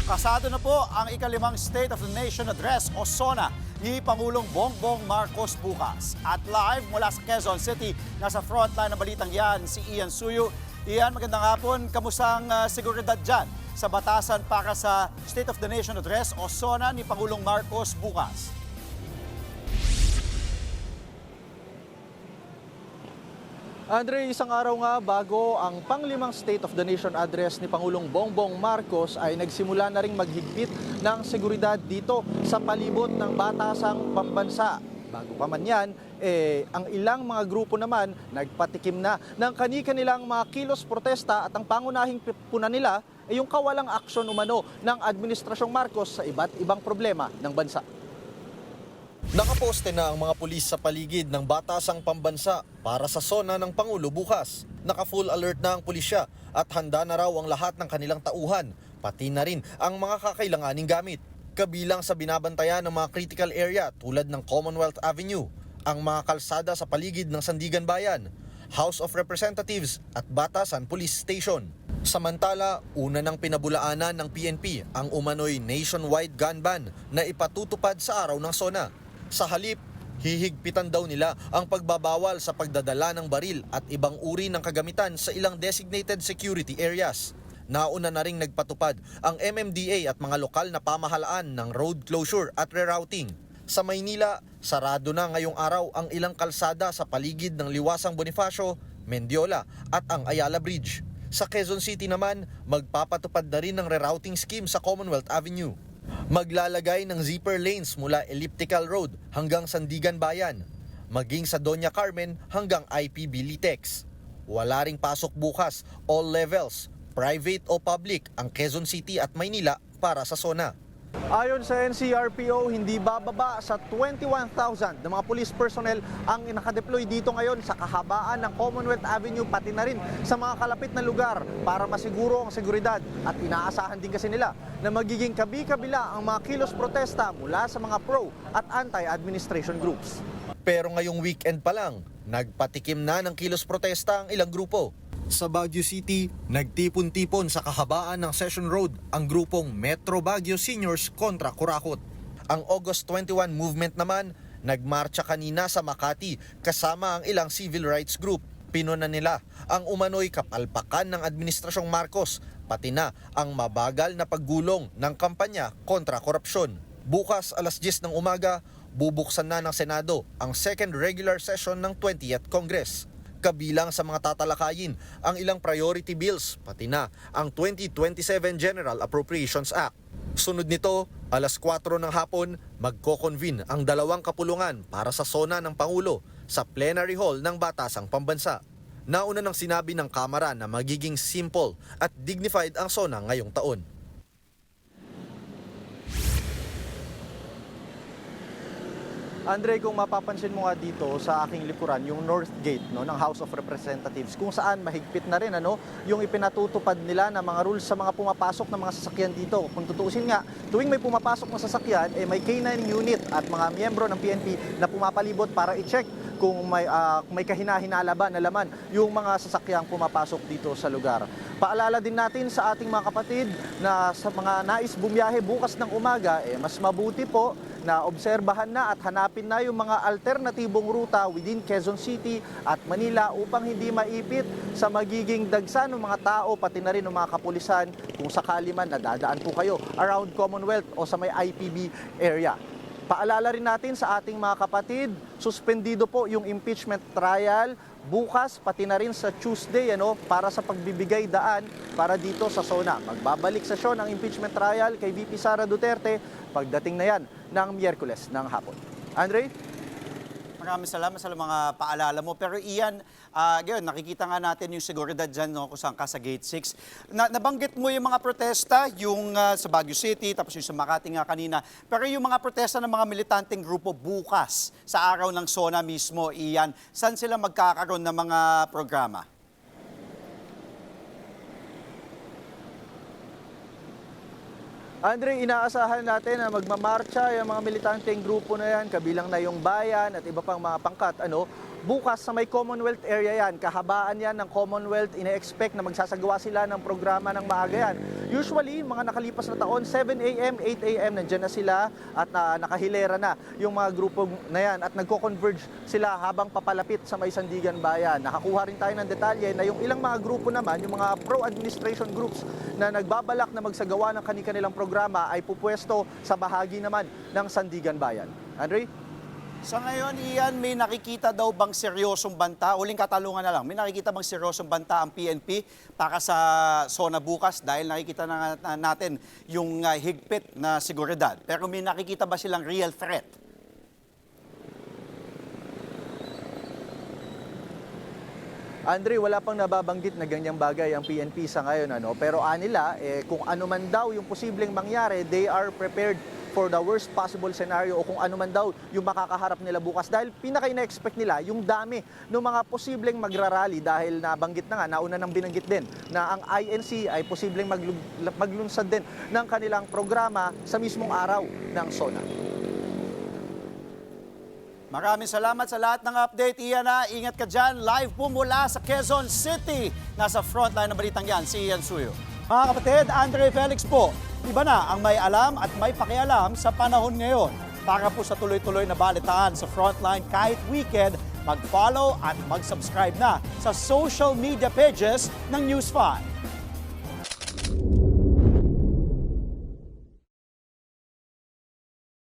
Kasado na po ang ikalimang State of the Nation Address o SONA ni Pangulong Bongbong Marcos bukas. At live mula sa Quezon City, nasa frontline ng balitang yan si Ian Suyu. Ian, magandang hapon. Kamusang seguridad dyan sa batasan para sa State of the Nation Address o SONA ni Pangulong Marcos bukas? Andre, isang araw nga bago ang panglimang State of the Nation Address ni Pangulong Bongbong Marcos ay nagsimula na ring maghigpit ng seguridad dito sa palibot ng batasang pambansa. Bago pa man yan, ang ilang mga grupo naman nagpatikim na ng kani-kanilang mga kilos protesta at ang pangunahing puna nila ay yung kawalang aksyon umano ng Administrasyong Marcos sa iba't ibang problema ng bansa. Nakaposte na ang mga pulis sa paligid ng batasang pambansa para sa SONA ng Pangulo bukas. Naka-full alert na ang pulisya at handa na raw ang lahat ng kanilang tauhan, pati na rin ang mga kakailanganing gamit. Kabilang sa binabantayan ng mga critical area tulad ng Commonwealth Avenue, ang mga kalsada sa paligid ng Sandigan Bayan, House of Representatives at Batasan Police Station. Samantala, una nang pinabulaanan ng PNP ang umano'y nationwide gun ban na ipatutupad sa araw ng SONA. Sa halip, hihigpitan daw nila ang pagbabawal sa pagdadala ng baril at ibang uri ng kagamitan sa ilang designated security areas. Nauna na ring nagpatupad ang MMDA at mga lokal na pamahalaan ng road closure at rerouting. Sa Maynila, sarado na ngayong araw ang ilang kalsada sa paligid ng Liwasang Bonifacio, Mendiola at ang Ayala Bridge. Sa Quezon City naman, magpapatupad na rin ng rerouting scheme sa Commonwealth Avenue. Maglalagay ng zipper lanes mula Elliptical Road hanggang Sandigan Bayan, maging sa Doña Carmen hanggang IPB Litex. Wala ring pasok bukas, all levels, private o public, ang Quezon City at Maynila para sa SONA. Ayon sa NCRPO, hindi bababa sa 21,000 na mga police personnel ang nakadeploy dito ngayon sa kahabaan ng Commonwealth Avenue pati na rin sa mga kalapit na lugar para masiguro ang seguridad. At inaasahan din kasi nila na magiging kabi-kabila ang mga kilos protesta mula sa mga pro at anti-administration groups. Pero ngayong weekend pa lang, nagpatikim na ng kilos protesta ang ilang grupo. Sa Baguio City, nagtipon-tipon sa kahabaan ng Session Road ang grupong Metro Baguio Seniors kontra Kurakot. Ang August 21 movement naman, nagmarcha kanina sa Makati kasama ang ilang civil rights group. Pinuna nila ang umano'y kapalpakan ng Administrasyong Marcos, pati na ang mabagal na paggulong ng kampanya kontra korupsyon. Bukas alas 10 ng umaga, bubuksan na ng Senado ang second regular session ng 20th Congress. Kabilang sa mga tatalakayin ang ilang priority bills, pati na ang 2027 General Appropriations Act. Sunod nito, alas 4 ng hapon, magko-convene ang dalawang kapulungan para sa SONA ng Pangulo sa plenary hall ng Batasang Pambansa. Nauna nang sinabi ng Kamara na magiging simple at dignified ang SONA ngayong taon. Andre, kung mapapansin mo nga dito sa aking likuran, yung North Gate ng House of Representatives, kung saan mahigpit na rin yung ipinatutupad nila na mga rules sa mga pumapasok ng mga sasakyan dito. Kung tutuusin nga, tuwing may pumapasok na sasakyan, may K9 unit at mga miyembro ng PNP na pumapalibot para i-check kung may kahina-hinala ba na laman yung mga sasakyang pumapasok dito sa lugar. Paalala din natin sa ating mga kapatid na sa mga nais bumiyahe bukas ng umaga, mas mabuti po na obserbahan na at hanapin na yung mga alternatibong ruta within Quezon City at Manila upang hindi maipit sa magiging dagsa ng mga tao pati na rin ng mga kapulisan kung sakali man nadadaan po kayo around Commonwealth o sa may IPB area. Paalala rin natin sa ating mga kapatid, suspendido po yung impeachment trial bukas pati na rin sa Tuesday para sa pagbibigay daan para dito sa SONA. Magbabalik sesyon ang impeachment trial kay VP Sara Duterte pagdating na yan ng Miyerkules ng hapon. Andre? Maraming salamat sa mga paalala mo. Pero Ian, ngayon, nakikita nga natin yung seguridad dyan kung saan ka sa Gate 6. Nabanggit mo yung mga protesta, yung sa Baguio City, tapos yung sa Makati nga kanina. Pero yung mga protesta ng mga militanteng grupo bukas sa araw ng SONA mismo, Ian, saan sila magkakaroon ng mga programa? Andre, inaasahan natin na magmamarcha yung mga militanteng grupo na yan, kabilang na yung bayan at iba pang mga pangkat, Bukas sa may Commonwealth area yan, kahabaan yan ng Commonwealth, ine-expect na magsasagawa sila ng programa ng maaga yan. Usually, mga nakalipas na taon, 7 a.m., 8 a.m., nandyan na sila at nakahilera na yung mga grupo na yan at nagko-converge sila habang papalapit sa may Sandigan Bayan. Nakakuha rin tayo ng detalye na yung ilang mga grupo naman, yung mga pro-administration groups na nagbabalak na magsagawa ng kanilang programa ay pupwesto sa bahagi naman ng Sandigan Bayan. Andre? Sa ngayon, Ian, may nakikita daw bang seryosong banta? Uling katalungan na lang, may nakikita bang seryosong banta ang PNP para sa SONA bukas dahil nakikita na natin yung higpit na seguridad. Pero may nakikita ba silang real threat? Andre, wala pang nababanggit na ganyang bagay ang PNP sa ngayon. Pero anila, kung ano man daw yung posibleng mangyari, they are prepared for the worst possible scenario o kung ano man daw yung makakaharap nila bukas. Dahil pinaka-ina-expect nila yung dami ng mga posibleng magrarally dahil nabanggit na nga, nauna nang binanggit din na ang INC ay posibleng maglunsad din ng kanilang programa sa mismong araw ng SONA. Maraming salamat sa lahat ng update, Ian. Ingat ka dyan. Live po mula sa Quezon City. Nasa frontline ng balitang yan, si Ian Suyo. Mga kapatid, Andre Felix po. Iba na ang may alam at may pakialam sa panahon ngayon. Para po sa tuloy-tuloy na balitaan sa frontline kahit weekend, mag-follow at mag-subscribe na sa social media pages ng News 5.